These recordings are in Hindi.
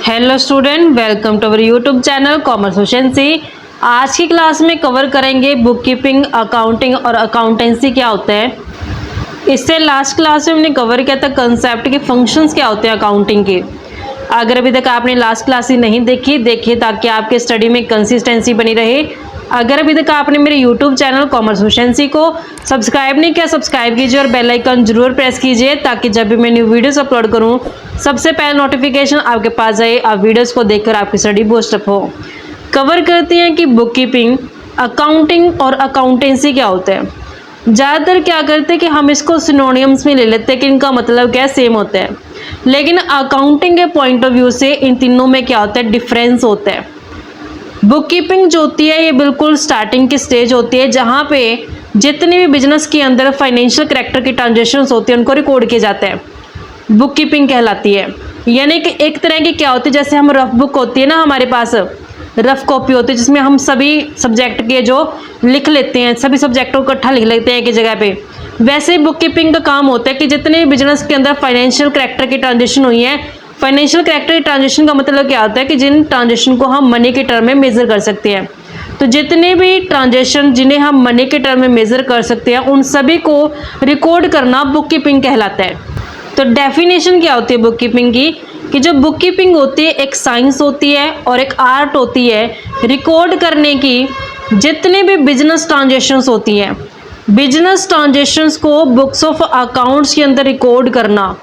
Hello student, welcome to our YouTube channel commerce efficiency. आज की क्लास में कवर करेंगे बुक कीपिंग, अकाउंटिंग और अकाउंटेंसी क्या होता है। इससे लास्ट क्लास में हमने कवर किया था कंसेप्ट के फंक्शंस क्या होते हैं अकाउंटिंग के। अगर अभी तक आपने लास्ट क्लास ही नहीं देखिए ताकि आपके स्टडी में कंसिस्टेंसी बनी रहे। अगर अभी तक आपने मेरे यूट्यूब चैनल कॉमर्स एफिशिएंसी को सब्सक्राइब नहीं किया, सब्सक्राइब कीजिए और बेल आइकन जरूर प्रेस कीजिए ताकि जब भी मैं न्यू वीडियोस अपलोड करूं सबसे पहले नोटिफिकेशन आपके पास जाए, आप वीडियोस को देखकर आपकी स्टडी बूस्ट अप हो। कवर करते हैं कि बुक कीपिंग, अकाउंटिंग और अकाउंटेंसी क्या होता है। ज़्यादातर क्या करते हैं कि हम इसको सिनोनियम्स में ले लेते हैं कि इनका मतलब क्या सेम होता है, लेकिन अकाउंटिंग के पॉइंट ऑफ व्यू से इन तीनों में क्या होता है, डिफरेंस होता है। बुक कीपिंग जो होती है ये बिल्कुल स्टार्टिंग की स्टेज होती है जहाँ पे जितने भी बिजनेस के अंदर फाइनेंशियल कैरेक्टर की ट्रांजेक्शन्स होती हैं उनको रिकॉर्ड किया जाता है, बुक कीपिंग कहलाती है। यानी कि एक तरह की क्या होती है, जैसे हम रफ बुक होती है ना, हमारे पास रफ कॉपी होती है जिसमें हम सभी सब्जेक्ट के जो लिख लेते हैं, सभी सब्जेक्टों को इकट्ठा लिख लेते हैं एक जगह पे। वैसे बुक कीपिंग का काम होता है कि जितने भी बिजनेस के अंदर फाइनेंशियल कैरेक्टर की ट्रांजेक्शन हुई है, फाइनेंशियल कैरेक्टर की ट्रांजेक्शन का मतलब क्या होता है कि जिन ट्रांजेक्शन को हम मनी के टर्म में मेजर कर सकते हैं। तो जितने भी ट्रांजेक्शन जिन्हें हम मनी के टर्म में मेजर कर सकते हैं उन सभी को रिकॉर्ड करना बुक कीपिंग कहलाता है। तो डेफिनेशन क्या होती है बुक कीपिंग की, कि जो बुक कीपिंग होती है एक साइंस होती है और एक आर्ट होती है रिकॉर्ड करने की। जितने भी बिजनेस ट्रांजेक्शन्स होती हैं, बिजनेस ट्रांजेक्शन्स को बुक्स ऑफ अकाउंट्स के अंदर रिकॉर्ड करना,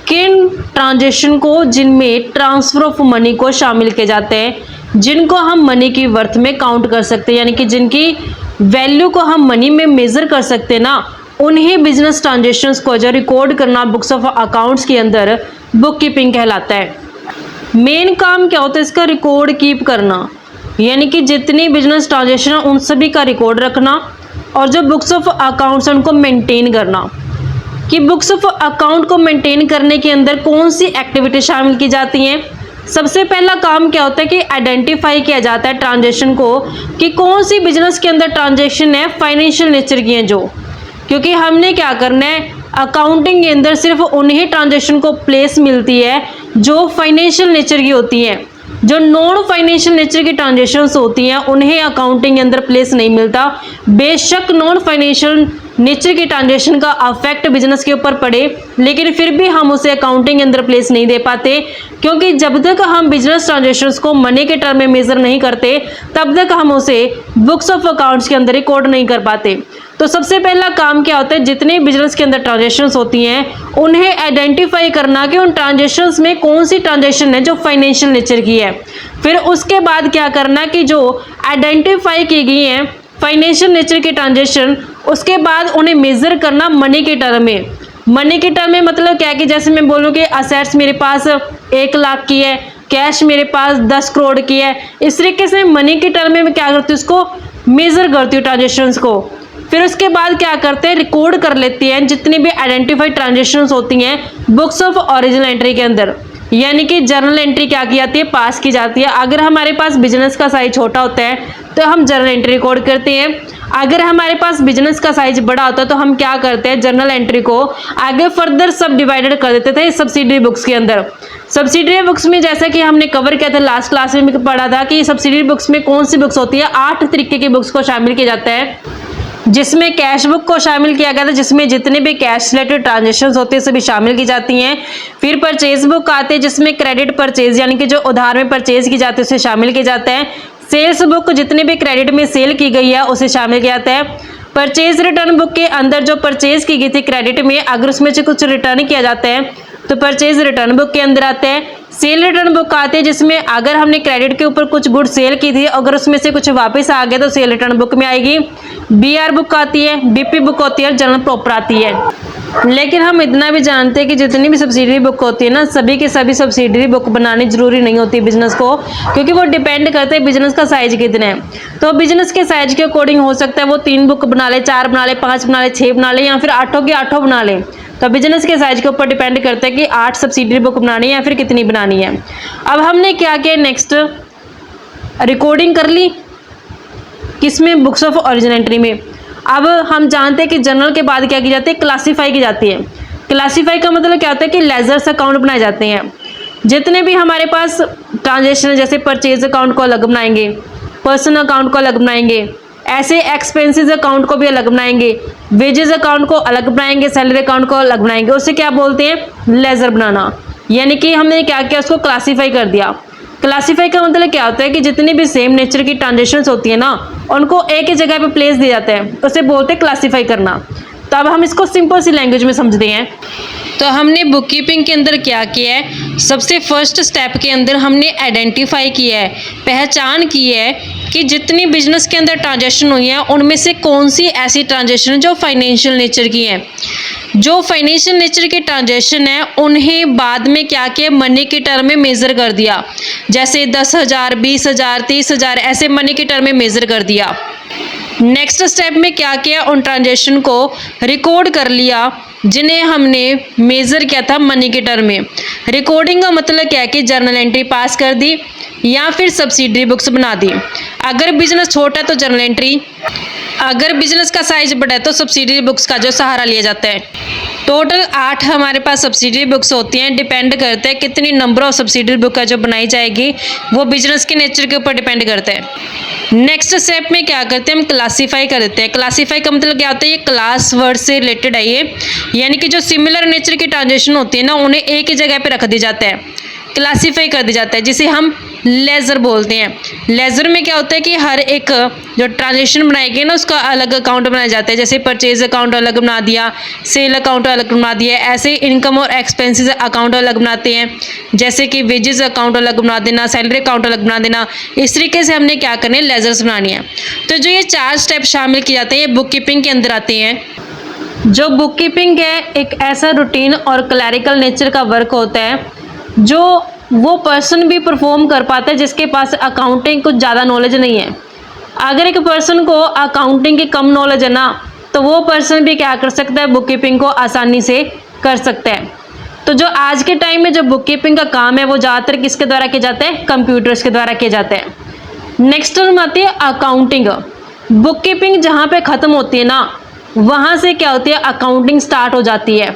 किन ट्रांजेक्शन को जिनमें ट्रांसफ़र ऑफ मनी को शामिल किए जाते हैं, जिनको हम मनी की वर्थ में काउंट कर सकते हैं, यानी कि जिनकी वैल्यू को हम मनी में मेज़र कर सकते हैं ना, उन्हीं बिजनेस ट्रांजेक्शन्स को जो रिकॉर्ड करना बुक्स ऑफ अकाउंट्स के अंदर बुक कीपिंग कहलाता है। मेन काम क्या होता है इसका, रिकॉर्ड कीप करना, यानी कि जितनी बिजनेस ट्रांजेक्शन है उन सभी का रिकॉर्ड रखना, और जो बुक्स ऑफ अकाउंट्स हैं उनको मेंटेन करना। कि बुक्स ऑफ अकाउंट को मेंटेन करने के अंदर कौन सी एक्टिविटी शामिल की जाती हैं। सबसे पहला काम क्या होता है कि आइडेंटिफाई किया जाता है ट्रांजेक्शन को, कि कौन सी बिजनेस के अंदर ट्रांजेक्शन है फाइनेंशियल नेचर की हैं जो, क्योंकि हमने क्या करना है अकाउंटिंग के अंदर सिर्फ उन्हीं ट्रांजेक्शन को प्लेस मिलती है जो फाइनेंशियल नेचर की होती हैं। जो नॉन फाइनेंशियल नेचर की ट्रांजेक्शन्स होती हैं उन्हें अकाउंटिंग के अंदर प्लेस नहीं मिलता। बेशक नॉन फाइनेंशियल नेचर की ट्रांजेक्शन का अफेक्ट बिजनेस के ऊपर पड़े, लेकिन फिर भी हम उसे अकाउंटिंग के अंदर प्लेस नहीं दे पाते, क्योंकि जब तक हम बिजनेस ट्रांजेक्शन्स को मनी के टर्म में मेजर नहीं करते तब तक हम उसे बुक्स ऑफ अकाउंट्स के अंदर रिकॉर्ड नहीं कर पाते। तो सबसे पहला काम क्या होता है, जितने बिजनेस के अंदर ट्रांजेक्शन्स होती हैं उन्हें आइडेंटिफाई करना कि उन ट्रांजेक्शन्स में कौन सी ट्रांजेक्शन है जो फाइनेंशियल नेचर की है। फिर उसके बाद क्या करना कि जो आइडेंटिफाई की गई हैं फाइनेंशियल नेचर की ट्रांजेक्शन, उसके बाद उन्हें मेजर करना मनी के टर्म में। मनी के टर्म में मतलब क्या है कि जैसे मैं बोलूँ कि असेट्स मेरे पास 1 लाख की है, कैश मेरे पास 10 करोड़ की है, इस तरीके से मनी के टर्म में मैं क्या करती हूँ, उसको मेजर करती हूँ ट्रांजेक्शन्स को। फिर उसके बाद क्या करते हैं, रिकॉर्ड कर लेती हैं जितनी भी आइडेंटिफाइड ट्रांजेक्शन्स होती हैं बुक्स ऑफ ओरिजिनल एंट्री के अंदर, यानी कि जर्नल एंट्री क्या की जाती है, पास की जाती है। अगर हमारे पास बिजनेस का साइज छोटा होता है तो हम जर्नल एंट्री रिकॉर्ड करते हैं। अगर हमारे पास बिजनेस का साइज बड़ा होता है तो हम क्या करते हैं, जर्नल एंट्री को आगे फर्दर सब डिवाइडेड कर देते थे सब्सिडरी बुक्स के अंदर। सब्सिडरी बुक्स में जैसा कि हमने कवर किया था लास्ट क्लास में पढ़ा था कि सब्सिडरी बुक्स में कौन सी बुक्स होती है, 8 तरीके की बुक्स को शामिल किया जाता है। जिसमें कैश बुक को शामिल किया गया था, जिसमें जितने भी कैश रिलेटेड ट्रांजेक्शन्स होती है सभी शामिल की जाती हैं। फिर परचेज बुक आते हैं जिसमें क्रेडिट परचेज यानी कि जो उधार में परचेज की जाती है उसे शामिल किया जाता है। सेल्स बुक जितने भी क्रेडिट में सेल की गई है उसे शामिल किया जाता है। परचेज रिटर्न बुक के अंदर जो परचेज की गई थी क्रेडिट में, अगर उसमें से कुछ रिटर्न किया जाता है तो परचेज रिटर्न बुक के अंदर आते हैं। सेल रिटर्न बुक आते हैं जिसमें अगर हमने क्रेडिट के ऊपर कुछ गुड सेल की थी, अगर उसमें से कुछ वापस आ गया तो सेल रिटर्न बुक में आएगी। बीआर बुक आती है, बीपी बुक होती है और जनरल प्रॉपर आती है। लेकिन हम इतना भी जानते हैं कि जितनी भी सब्सिडरी बुक होती है ना, सभी के सभी सब्सिडरी बुक बनानी जरूरी नहीं होती बिजनेस को, क्योंकि वो डिपेंड करते हैं बिजनेस का साइज कितना है। तो बिजनेस के साइज के अकॉर्डिंग हो सकता है वो 3 बुक बना ले, 4 बना ले, 5 बना ले, 6 बना ले, या फिर 8 की 8 बना ले। तो बिजनेस के साइज के ऊपर डिपेंड करता है कि 8 सब्सिडरी बुक बनानी है या फिर कितनी बनानी है। अब हमने क्या किया, नेक्स्ट रिकॉर्डिंग कर ली किसमें, बुक्स ऑफ ओरिजिनल एंट्री में। अब हम जानते हैं कि जर्नल के बाद क्या की जाती है, क्लासीफाई की जाती है। क्लासीफाई का मतलब क्या होता है कि लेजर्स अकाउंट बनाए जाते हैं। जितने भी हमारे पास ट्रांजेक्शन है, जैसे परचेज अकाउंट को अलग बनाएंगे, पर्सनल अकाउंट को अलग बनाएंगे, ऐसे एक्सपेंसेस अकाउंट को भी अलग बनाएंगे, वेजेस अकाउंट को अलग बनाएंगे, सैलरी अकाउंट को अलग बनाएंगे। उसे क्या बोलते हैं? लेजर बनाना। यानी कि हमने क्या किया, उसको क्लासीफाई कर दिया। क्लासीफाई का मतलब क्या होता है कि जितनी भी सेम नेचर की ट्रांजेक्शन्स होती है ना, उनको एक ही जगह पे प्लेस दिया जाता है, उसे बोलते हैं क्लासीफाई करना। तो अब हम इसको सिंपल सी लैंग्वेज में समझते हैं। तो हमने बुक कीपिंग के अंदर क्या किया है, सबसे फर्स्ट स्टेप के अंदर हमने आइडेंटिफाई किया है, पहचान की है कि जितनी बिजनेस के अंदर ट्रांजैक्शन हुई है उनमें से कौन सी ऐसी ट्रांजैक्शन जो फाइनेंशियल नेचर की हैं। जो फाइनेंशियल नेचर की ट्रांजैक्शन है उन्हें बाद में क्या किया, मनी के टर्म में मेज़र कर दिया। जैसे 10,000, 20,000, 30,000 ऐसे मनी के टर्म में मेज़र कर दिया। नेक्स्ट स्टेप में क्या किया, उन ट्रांजैक्शन को रिकॉर्ड कर लिया जिन्हें हमने मेज़र किया था मनी के टर्म में। रिकॉर्डिंग का मतलब क्या है कि जर्नल एंट्री पास कर दी या फिर सब्सिडरी बुक्स बना दी। अगर बिजनेस छोटा है तो जर्नल एंट्री, अगर बिजनेस का साइज बड़ा है तो सब्सिडरी बुक्स का जो सहारा लिया जाता है। टोटल 8 हमारे पास सब्सिडरी बुक्स होती हैं। डिपेंड करता है कितनी नंबर ऑफ सब्सिडरी बुक है जो बनाई जाएगी, वो बिजनेस के नेचर के ऊपर डिपेंड करता है। नेक्स्ट स्टेप में क्या करते हैं, हम क्लासीफाई कर देते हैं। क्लासीफाई का मतलब क्या होता है, ये क्लास वर्ड से रिलेटेड है ये, यानी कि जो सिमिलर नेचर की ट्रांजेक्शन होती है ना, उन्हें एक ही जगह पे रख दी जाता है, क्लासीफाई कर दी जाता है, जिसे हम लेजर बोलते हैं। लेजर में क्या होता है कि हर एक जो ट्रांजेक्शन बनाएगी ना उसका अलग अकाउंट बनाया जाता है। जैसे परचेज अकाउंट अलग बना दिया, सेल अकाउंट अलग बना दिया, ऐसे इनकम और एक्सपेंसेस अकाउंट अलग बनाते हैं। जैसे कि वेजेस अकाउंट अलग बना देना, सैलरी अकाउंट अलग बना देना। इस तरीके से हमने क्या करने, लेजर्स बनानी है। तो जो ये 4 स्टेप शामिल किए जाते हैं ये बुक कीपिंग के अंदर आते हैं। जो बुक कीपिंग है एक ऐसा रूटीन और क्लैरिकल नेचर का वर्क होता है जो वो पर्सन भी परफॉर्म कर पाता है जिसके पास अकाउंटिंग कुछ ज़्यादा नॉलेज नहीं है। अगर एक पर्सन को अकाउंटिंग की कम नॉलेज है ना, तो वो पर्सन भी क्या कर सकता है, बुक कीपिंग को आसानी से कर सकता है। तो जो आज के टाइम में जो बुक कीपिंग का काम है वो ज़्यादातर किसके द्वारा किया जाता है, कंप्यूटर्स के द्वारा किया जाता है। नेक्स्ट टर्म आती है अकाउंटिंग। बुक कीपिंग जहाँ पे ख़त्म होती है ना, वहाँ से क्या होती है, अकाउंटिंग स्टार्ट हो जाती है।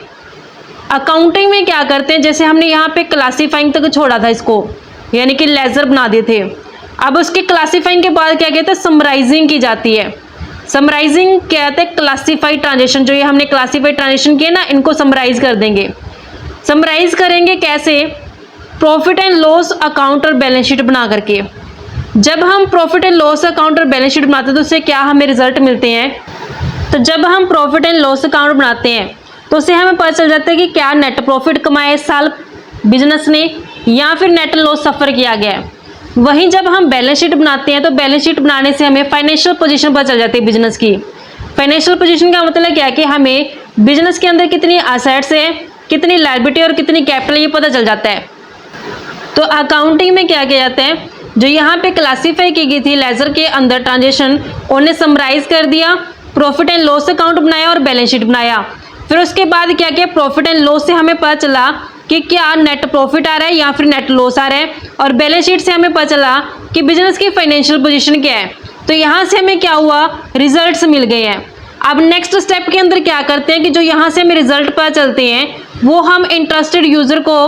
अकाउंटिंग में क्या करते हैं, जैसे हमने यहाँ पे क्लासीफाइंग तक छोड़ा था इसको, यानी कि लेजर बना दिए थे। अब उसके क्लासीफाइंग के बाद क्या कहते हैं, समराइजिंग की जाती है। समराइजिंग क्या कहते हैं, क्लासीफाइड ट्रांजेक्शन, जो ये हमने क्लासीफाइड ट्रांजेक्शन किए ना, इनको समराइज कर देंगे। समराइज करेंगे कैसे, प्रॉफिट एंड लॉस अकाउंट और बैलेंस शीट बना करके। जब हम प्रॉफिट एंड लॉस अकाउंट और बैलेंस शीट बनाते हैं तो उससे क्या हमें रिजल्ट मिलते हैं। तो जब हम प्रॉफिट एंड लॉस अकाउंट बनाते हैं तो उससे हमें पता चल जाता है कि क्या नेट प्रॉफिट कमाया इस साल बिजनेस ने या फिर नेट लॉस सफ़र किया गया है। वहीं जब हम बैलेंस शीट बनाते हैं तो बैलेंस शीट बनाने से हमें फाइनेंशियल पोजीशन पता चल जाती है बिजनेस की। फाइनेंशियल पोजीशन का मतलब क्या है कि हमें बिजनेस के अंदर कितनी असेट्स है, कितनी लायबिलिटी और कितनी कैपिटल, ये पता चल जाता है। तो अकाउंटिंग में क्या किया जाता है, जो यहाँ पे क्लासीफाई की गई थी लेजर के अंदर ट्रांजेक्शन, उन्हें समराइज कर दिया, प्रॉफिट एंड लॉस अकाउंट बनाया और बैलेंस शीट बनाया। फिर उसके बाद क्या किया, प्रॉफिट एंड लॉस से हमें पता चला कि क्या नेट प्रॉफिट आ रहा है या फिर नेट लॉस आ रहा है, और बैलेंस शीट से हमें पता चला कि बिजनेस की फाइनेंशियल पोजीशन क्या है। तो यहाँ से हमें क्या हुआ, रिजल्ट्स मिल गए हैं। अब नेक्स्ट स्टेप के अंदर क्या करते हैं कि जो यहाँ से हमें रिजल्ट पता चलते हैं वो हम इंटरेस्टेड यूज़र को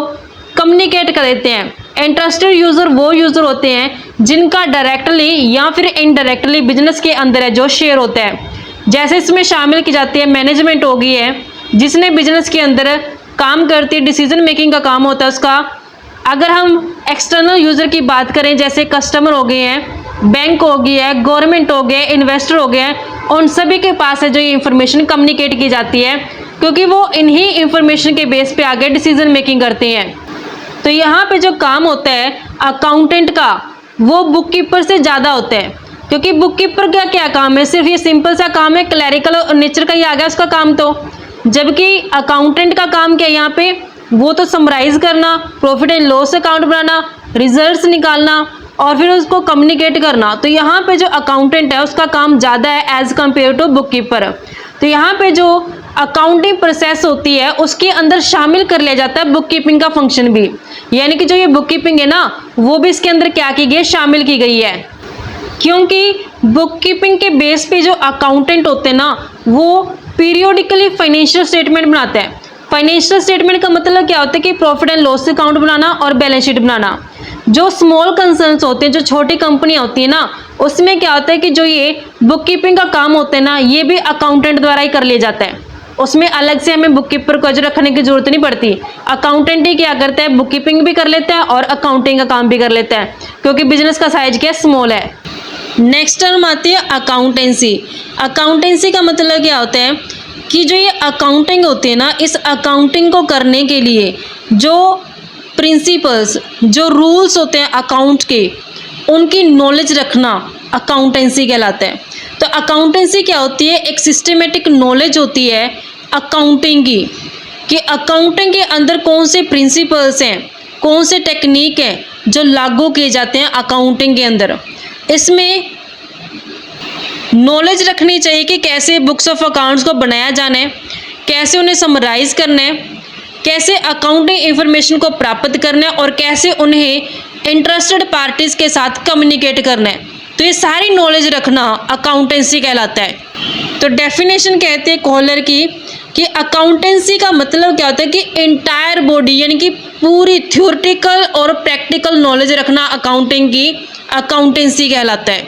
कम्युनिकेट कर देते हैं। इंटरेस्टेड यूज़र वो यूज़र होते हैं जिनका डायरेक्टली या फिर इनडायरेक्टली बिजनेस के अंदर है जो शेयर होता है। जैसे इसमें शामिल की जाती है मैनेजमेंट हो गई है, जिसने बिजनेस के अंदर काम करती है, डिसीजन मेकिंग का काम होता है उसका। अगर हम एक्सटर्नल यूज़र की बात करें, जैसे कस्टमर हो गए हैं, बैंक हो गई है, गवर्नमेंट हो गए, इन्वेस्टर हो गए हैं, उन सभी के पास है जो ये इंफॉर्मेशन कम्युनिकेट की जाती है, क्योंकि वो इन्हीं इंफॉर्मेशन के बेस पे आगे डिसीजन मेकिंग करते हैं। तो यहाँ पे जो काम होता है अकाउंटेंट का, वो बुक कीपर से ज़्यादा होता है, क्योंकि बुक कीपर का क्या काम है, सिर्फ ये सिंपल सा काम है, क्लैरिकल नेचर का ही आ गया उसका काम। तो जबकि अकाउंटेंट का काम क्या है यहाँ पे, वो तो समराइज करना, profit and loss account banana, results निकालना और फिर उसको कम्युनिकेट करना। तो यहाँ पे जो अकाउंटेंट है उसका काम ज़्यादा है as compare to book keeper. तो यहाँ पे जो अकाउंटिंग प्रोसेस होती है उसके अंदर शामिल कर लिया जाता है बुक कीपिंग का फंक्शन भी, यानी कि जो ये बुक कीपिंग है ना, वो भी इसके अंदर क्या की गई है, शामिल की गई है। क्योंकि बुक कीपिंग के बेस पे जो अकाउंटेंट होते हैं ना, वो पीरियोडिकली फाइनेंशियल स्टेटमेंट बनाते हैं। फाइनेंशियल स्टेटमेंट का मतलब क्या होता है कि प्रॉफिट एंड लॉस अकाउंट बनाना और बैलेंस शीट बनाना। जो स्मॉल कंसर्न्स होते हैं, जो छोटी कंपनियां होती है ना, उसमें क्या होता है कि जो ये बुक कीपिंग का काम होता है ना, ये भी अकाउंटेंट द्वारा ही कर लिया जाता है। उसमें अलग से हमें बुक कीपर को जो रखने की जरूरत नहीं पड़ती। अकाउंटेंट ही क्या करता है, बुक कीपिंग भी कर लेता है और अकाउंटिंग का काम भी कर लेता है, क्योंकि बिजनेस का साइज क्या है, स्मॉल है। नेक्स्ट टर्म आती है अकाउंटेंसी। अकाउंटेंसी का मतलब क्या होता है कि जो ये अकाउंटिंग होती है ना, इस अकाउंटिंग को करने के लिए जो प्रिंसिपल्स, जो रूल्स होते हैं अकाउंट के, उनकी नॉलेज रखना अकाउंटेंसी कहलाता है। तो अकाउंटेंसी क्या होती है, एक सिस्टमेटिक नॉलेज होती है अकाउंटिंग की, कि अकाउंटिंग के अंदर कौन से प्रिंसिपल्स हैं, कौन से टेक्निक हैं जो लागू किए जाते हैं अकाउंटिंग के अंदर। इसमें नॉलेज रखनी चाहिए कि कैसे बुक्स ऑफ अकाउंट्स को बनाया जाना है, कैसे उन्हें समराइज करना है, कैसे अकाउंटिंग इंफॉर्मेशन को प्राप्त करना है और कैसे उन्हें इंटरेस्टेड पार्टीज के साथ कम्युनिकेट करना है। तो ये सारी नॉलेज रखना अकाउंटेंसी कहलाता है। तो डेफिनेशन कहते हैं कोहलर की कि अकाउंटेंसी का मतलब क्या होता है कि एंटायर बॉडी, यानी कि पूरी थ्योरेटिकल और प्रैक्टिकल नॉलेज रखना अकाउंटिंग की अकाउंटेंसी कहलाता है।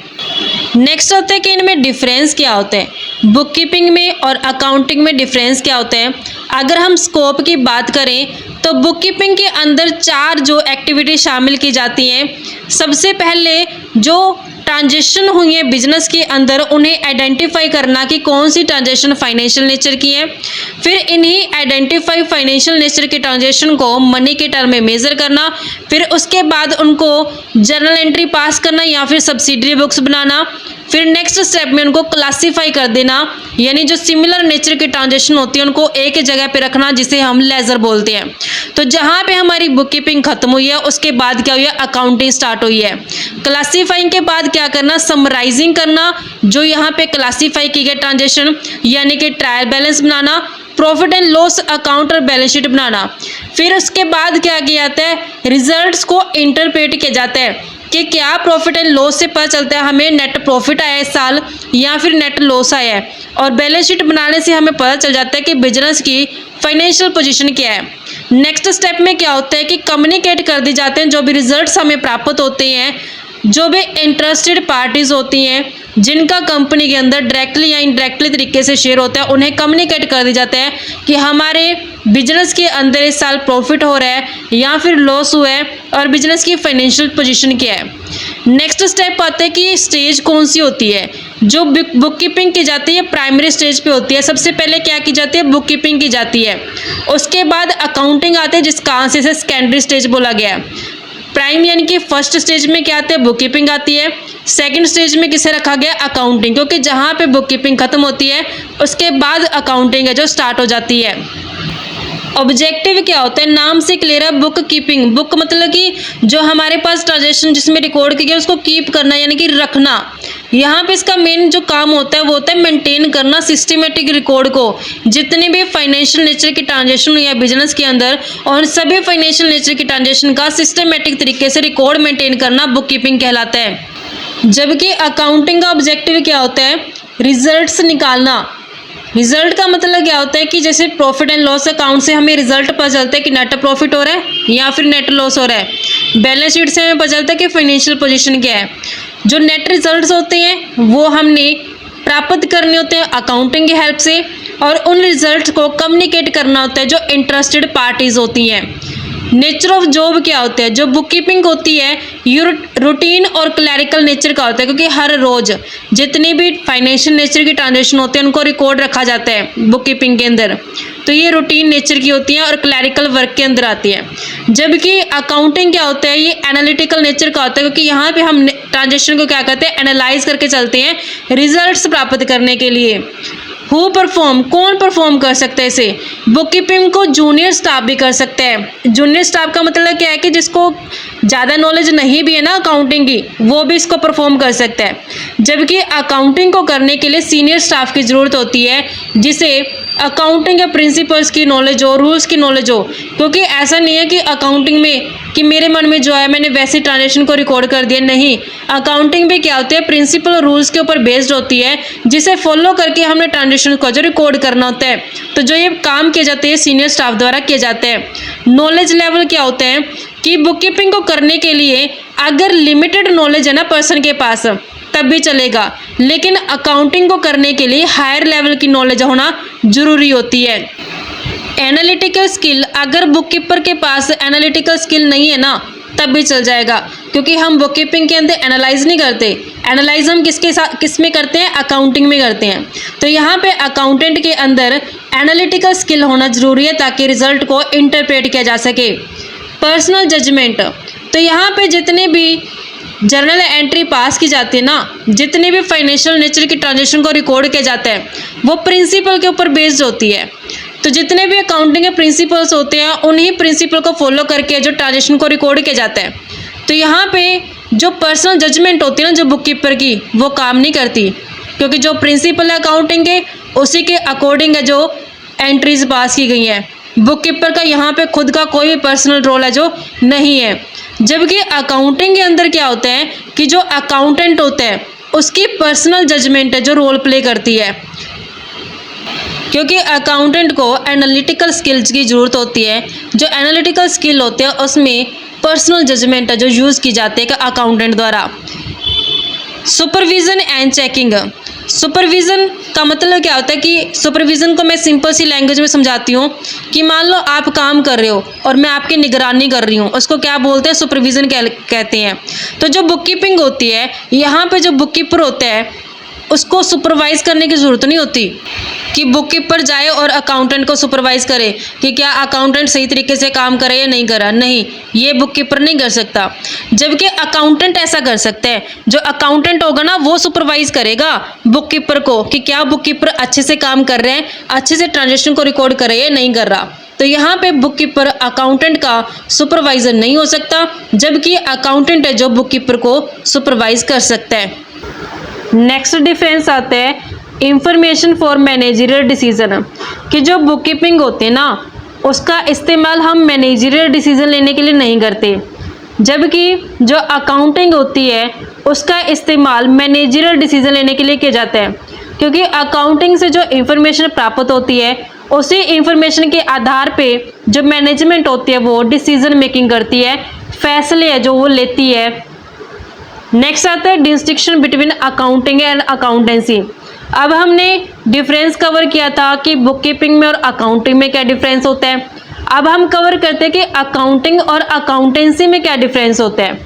नेक्स्ट होता है कि इनमें डिफरेंस क्या होता है, बुक कीपिंग में और अकाउंटिंग में डिफरेंस क्या होता है। अगर हम स्कोप की बात करें तो बुक कीपिंग के अंदर 4 जो एक्टिविटी शामिल की जाती हैं। सबसे पहले जो ट्रांजेक्शन हुई है बिजनेस के अंदर, उन्हें आइडेंटिफाई करना कि कौन सी ट्रांजेक्शन फाइनेंशियल नेचर की है। फिर इन्हीं आइडेंटिफाई फाइनेंशियल नेचर के ट्रांजेक्शन को मनी के टर्म में मेज़र करना। फिर उसके बाद उनको जर्नल एंट्री पास करना या फिर सब्सिडरी बुक्स बनाना। फिर नेक्स्ट स्टेप में उनको क्लासीफाई कर देना, यानी जो सिमिलर नेचर की ट्रांजेक्शन होती है उनको एक ही जगह पे रखना, जिसे हम लेजर बोलते हैं। तो जहाँ पे हमारी बुक कीपिंग खत्म हुई है, उसके बाद क्या हुई है, अकाउंटिंग स्टार्ट हुई है। क्लासीफाइंग के बाद क्या करना, समराइजिंग करना जो यहाँ पे क्लासीफाई की गई ट्रांजेक्शन, यानी कि trial balance banana, profit and loss account और बैलेंस शीट बनाना। फिर उसके बाद क्या किया जाता है, रिजल्ट्स को इंटरप्रेट किया जाता है कि क्या प्रॉफिट एंड लॉस से पता चलता है हमें नेट प्रॉफिट आया इस साल या फिर नेट लॉस आया है। और बैलेंस शीट बनाने से हमें पता चल जाता है कि बिजनेस की फाइनेंशियल पोजीशन क्या है। नेक्स्ट स्टेप में क्या होता है कि कम्युनिकेट कर दी जाते हैं जो भी रिजल्ट्स हमें प्राप्त होते हैं, जो भी इंटरेस्टेड पार्टीज होती हैं जिनका कंपनी के अंदर डायरेक्टली या इनडायरेक्टली तरीके से शेयर होता है, उन्हें कम्युनिकेट कर दी जाता है कि हमारे बिजनेस के अंदर इस साल प्रॉफिट हो रहा है या फिर लॉस हुआ है और बिजनेस की फाइनेंशियल पोजीशन क्या है। नेक्स्ट स्टेप आता है कि स्टेज कौन सी होती है। जो बुक कीपिंग की जाती है प्राइमरी स्टेज पे होती है। सबसे पहले क्या की जाती है, बुक कीपिंग की जाती है। उसके बाद अकाउंटिंग आते हैं, जिसका से सेकेंडरी स्टेज बोला गया है। प्राइम यानी कि फर्स्ट स्टेज में क्या आते हैं, बुक कीपिंग आती है। सेकंड स्टेज में किसे रखा गया, अकाउंटिंग, क्योंकि जहाँ पे बुक कीपिंग खत्म होती है उसके बाद अकाउंटिंग है जो स्टार्ट हो जाती है। ऑब्जेक्टिव क्या होता है, नाम से क्लियर है, बुक कीपिंग। बुक मतलब कि जो हमारे पास ट्रांजेक्शन जिसमें रिकॉर्ड की गई उसको कीप करना, यानी कि रखना। यहाँ पे इसका मेन जो काम होता है वो होता है मेंटेन करना सिस्टमेटिक रिकॉर्ड को। जितने भी फाइनेंशियल नेचर की ट्रांजेक्शन हुई है बिजनेस के अंदर, और सभी फाइनेंशियल नेचर की ट्रांजेक्शन का सिस्टमेटिक तरीके से रिकॉर्ड मेंटेन करना बुक कीपिंग कहलाता है। जबकि अकाउंटिंग का ऑब्जेक्टिव क्या होता है, रिजल्ट्स निकालना। रिजल्ट का मतलब क्या होता है कि जैसे प्रॉफिट एंड लॉस अकाउंट से हमें रिजल्ट पता चलता है कि नेट प्रॉफिट हो रहा है या फिर नेट लॉस हो रहा है। बैलेंस शीट से हमें पता चलता है कि फाइनेंशियल पोजीशन क्या है। जो नेट रिजल्ट्स होते हैं वो हमने प्राप्त करने होते हैं अकाउंटिंग की हेल्प से, और उन रिजल्ट्स को कम्युनिकेट करना होता है जो इंटरेस्टेड पार्टीज होती हैं। नेचर ऑफ जॉब क्या होता है, जो बुक कीपिंग होती है ये रूटीन और क्लैरिकल नेचर का होता है, क्योंकि हर रोज जितनी भी फाइनेंशियल नेचर की ट्रांजेक्शन होते हैं उनको रिकॉर्ड रखा जाता है बुक कीपिंग के अंदर। तो ये रूटीन नेचर की होती है और क्लैरिकल वर्क के अंदर आती है। जबकि अकाउंटिंग क्या होता है, ये एनालिटिकल नेचर का होता है, क्योंकि यहाँ पे हम ट्रांजेक्शन को क्या करते हैं, एनालाइज करके चलते हैं रिजल्ट्स प्राप्त करने के लिए। हु परफॉर्म, कौन परफॉर्म कर सकता है इसे, बुक कीपिंग को जूनियर स्टाफ भी कर सकते हैं। जूनियर स्टाफ का मतलब क्या है कि जिसको ज़्यादा नॉलेज नहीं भी है ना अकाउंटिंग की, वो भी इसको परफॉर्म कर सकता है। जबकि अकाउंटिंग को करने के लिए सीनियर स्टाफ की ज़रूरत होती है, जिसे अकाउंटिंग के प्रिंसिपल्स की नॉलेज हो, रूल्स की नॉलेज हो। क्योंकि ऐसा नहीं है कि अकाउंटिंग में कि मेरे मन में जो है मैंने वैसे ट्रांजेक्शन को रिकॉर्ड कर दिया, नहीं। अकाउंटिंग भी क्या होती है, प्रिंसिपल और रूल्स के ऊपर बेस्ड होती है, जिसे फॉलो करके हमने ट्रांजेक्शन को जो रिकॉर्ड करना होता है। तो जो ये काम किए जाते हैं सीनियर स्टाफ द्वारा किए जाते हैं। नॉलेज लेवल क्या होते हैं कि बुक कीपिंग को करने के लिए अगर लिमिटेड नॉलेज है ना पर्सन के पास तब भी चलेगा, लेकिन अकाउंटिंग को करने के लिए हायर लेवल की नॉलेज होना जरूरी होती है। एनालिटिकल स्किल, अगर बुक कीपर के पास एनालिटिकल स्किल नहीं है ना तब भी चल जाएगा, क्योंकि हम बुक कीपिंग के अंदर एनालाइज नहीं करते। एनालाइज हम किस में करते हैं, अकाउंटिंग में करते हैं। तो यहाँ पे अकाउंटेंट के अंदर एनालिटिकल स्किल होना जरूरी है ताकि रिजल्ट को इंटरप्रेट किया जा सके। पर्सनल जजमेंट, तो यहाँ पे जितने भी जर्नल एंट्री पास की जाती है ना, जितने भी फाइनेंशियल नेचर की ट्रांजेक्शन को रिकॉर्ड किया जाता है वो प्रिंसिपल के ऊपर बेस्ड होती है। तो जितने भी अकाउंटिंग के प्रिंसिपल्स होते हैं उन्हीं प्रिंसिपल को फॉलो करके जो ट्रांजेक्शन को रिकॉर्ड किया जाता है। तो यहाँ पे जो पर्सनल जजमेंट होती है ना जो बुक कीपर की, वो काम नहीं करती, क्योंकि जो प्रिंसिपल है अकाउंटिंग के उसी के अकॉर्डिंग है जो एंट्रीज पास की गई हैं। बुक कीपर का यहाँ पे खुद का कोई भी पर्सनल रोल है जो नहीं है। जबकि अकाउंटिंग के अंदर क्या होता है कि जो अकाउंटेंट होता है उसकी पर्सनल जजमेंट है जो रोल प्ले करती है, क्योंकि अकाउंटेंट को एनालिटिकल स्किल्स की ज़रूरत होती है। जो एनालिटिकल स्किल होते हैं उसमें पर्सनल जजमेंट है जो यूज़ की जाती है अकाउंटेंट द्वारा। सुपरविज़न एंड चेकिंग, सुपरविज़न का मतलब क्या होता है कि सुपरविज़न को मैं सिंपल सी लैंग्वेज में समझाती हूँ कि मान लो आप काम कर रहे हो और मैं आपकी निगरानी कर रही हूँ, उसको क्या बोलते हैं, सुपरविज़न कहते हैं। तो जो बुक कीपिंग होती है, यहाँ पे जो बुक कीपर होता है उसको सुपरवाइज़ करने की ज़रूरत नहीं होती कि बुक कीपर जाए और अकाउंटेंट को सुपरवाइज़ करे कि क्या अकाउंटेंट सही तरीके से काम करे या नहीं करा, नहीं, ये बुक कीपर नहीं कर सकता। जबकि अकाउंटेंट ऐसा कर सकता है। जो अकाउंटेंट होगा ना वो सुपरवाइज़ करेगा बुक कीपर को कि क्या बुक कीपर अच्छे से काम कर रहे हैं, अच्छे से ट्रांजेक्शन को रिकॉर्ड कर रहे हैं या नहीं कर रहा। तो यहाँ पे बुक कीपर अकाउंटेंट का सुपरवाइज़र नहीं हो सकता, जबकि अकाउंटेंट है जो बुक कीपर को सुपरवाइज़ कर सकता है। नेक्स्ट डिफरेंस आता है इंफॉर्मेशन फॉर मैनेजरियल डिसीजन, कि जो बुक कीपिंग होती है ना उसका इस्तेमाल हम मैनेजरियल डिसीजन लेने के लिए नहीं करते, जबकि जो अकाउंटिंग होती है उसका इस्तेमाल मैनेजरियल डिसीजन लेने के लिए किया जाता है। क्योंकि अकाउंटिंग से जो इंफॉर्मेशन प्राप्त होती है उसी इंफॉर्मेशन के आधार पे जो मैनेजमेंट होती है वो डिसीजन मेकिंग करती है, फैसले है जो वो लेती है। नेक्स्ट आता है distinction between accounting and accountancy. अब हमने डिफरेंस कवर किया था कि बुक कीपिंग में और अकाउंटिंग में क्या डिफरेंस होता है। अब हम कवर करते हैं कि अकाउंटिंग और अकाउंटेंसी में क्या डिफरेंस होता है।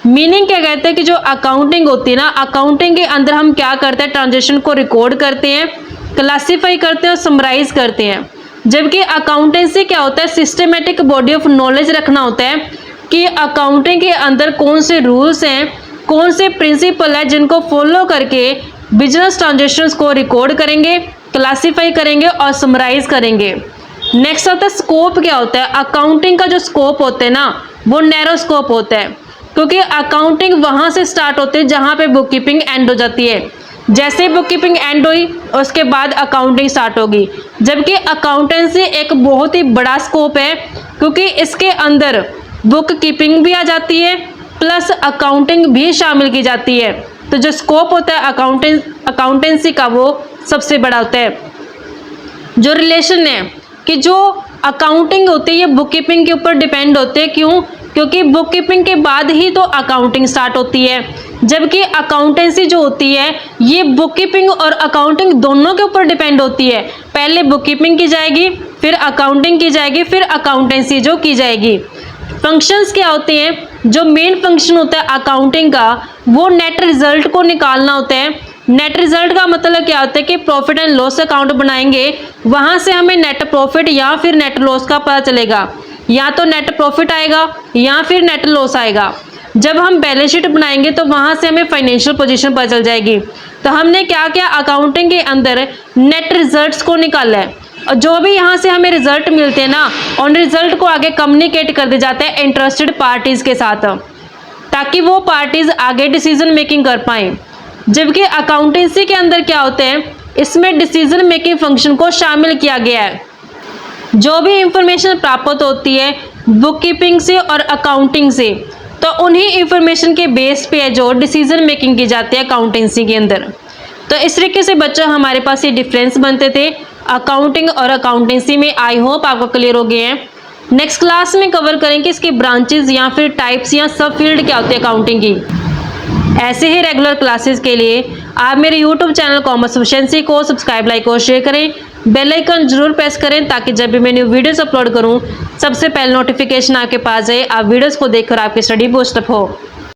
मीनिंग क्या कहते हैं कि जो अकाउंटिंग होती है ना, अकाउंटिंग के अंदर हम क्या करते हैं, ट्रांजेक्शन को रिकॉर्ड करते हैं, क्लासीफाई करते हैं और समराइज करते हैं। जबकि अकाउंटेंसी क्या होता है, सिस्टमेटिक बॉडी ऑफ नॉलेज रखना होता है कि अकाउंटिंग के अंदर कौन से रूल्स हैं, कौन से प्रिंसिपल है जिनको फॉलो करके बिजनेस ट्रांजेक्शन्स को रिकॉर्ड करेंगे, क्लासीफाई करेंगे और समराइज करेंगे। नेक्स्ट आता है स्कोप क्या होता है। अकाउंटिंग का जो स्कोप होता है ना वो नैरो स्कोप होता है, क्योंकि अकाउंटिंग वहाँ से स्टार्ट होती है जहाँ पे बुक कीपिंग एंड हो जाती है। जैसे बुक कीपिंग एंड हुई उसके बाद अकाउंटिंग स्टार्ट होगी। जबकि अकाउंटेंसी एक बहुत ही बड़ा स्कोप है, क्योंकि इसके अंदर बुक कीपिंग भी आ जाती है प्लस अकाउंटिंग भी शामिल की जाती है। तो जो स्कोप होता है अकाउंटेंसी का वो सबसे बड़ा होता है। जो रिलेशन है कि जो अकाउंटिंग होती है ये बुक कीपिंग के ऊपर डिपेंड होते हैं। क्यों? क्योंकि बुक कीपिंग के बाद ही तो अकाउंटिंग स्टार्ट होती है, जबकि अकाउंटेंसी जो होती है ये बुक कीपिंग और अकाउंटिंग दोनों के ऊपर डिपेंड होती है। पहले बुक कीपिंग की जाएगी, फिर अकाउंटिंग की जाएगी, फिर अकाउंटेंसी जो की जाएगी। फंक्शंस क्या होते हैं, जो मेन फंक्शन होता है अकाउंटिंग का वो नेट रिजल्ट को निकालना होता है। नेट रिजल्ट का मतलब क्या होता है कि प्रॉफिट एंड लॉस अकाउंट बनाएंगे, वहाँ से हमें नेट प्रॉफिट या फिर नेट लॉस का पता चलेगा। या तो नेट प्रॉफिट आएगा या फिर नेट लॉस आएगा। जब हम बैलेंस शीट बनाएंगे तो वहाँ से हमें फाइनेंशियल पोजीशन पता चल जाएगी। तो हमने क्या किया, अकाउंटिंग के अंदर नेट रिजल्ट्स को निकाला है, और जो भी यहाँ से हमें रिजल्ट मिलते हैं ना उन रिजल्ट को आगे कम्युनिकेट कर दिया जाता है इंटरेस्टेड पार्टीज़ के साथ, ताकि वो पार्टीज़ आगे डिसीजन मेकिंग कर पाएँ। जबकि अकाउंटेंसी के अंदर क्या होते हैं, इसमें डिसीजन मेकिंग फंक्शन को शामिल किया गया है। जो भी इंफॉर्मेशन प्राप्त होती है बुक कीपिंग से और अकाउंटिंग से, तो उन्हीं इंफॉर्मेशन के बेस पे है जो डिसीजन मेकिंग की जाती है अकाउंटेंसी के अंदर। तो इस तरीके से बच्चों हमारे पास ये डिफरेंस बनते थे अकाउंटिंग और अकाउंटेंसी में। आई होप आपको क्लियर हो गए हैं। नेक्स्ट क्लास में कवर करेंगे इसके ब्रांचेस या फिर टाइप्स या सब फील्ड क्या होती है अकाउंटिंग की। ऐसे ही रेगुलर क्लासेस के लिए आप मेरे यूट्यूब चैनल कॉमर्स एफिशिएंसी को सब्सक्राइब, लाइक और शेयर करें। बेल आइकन जरूर प्रेस करें ताकि जब भी मैं न्यू वीडियोस अपलोड करूं सबसे पहले नोटिफिकेशन आपके पास जाए, आप वीडियोस को देखकर आपकी स्टडी बूस्ट अप हो।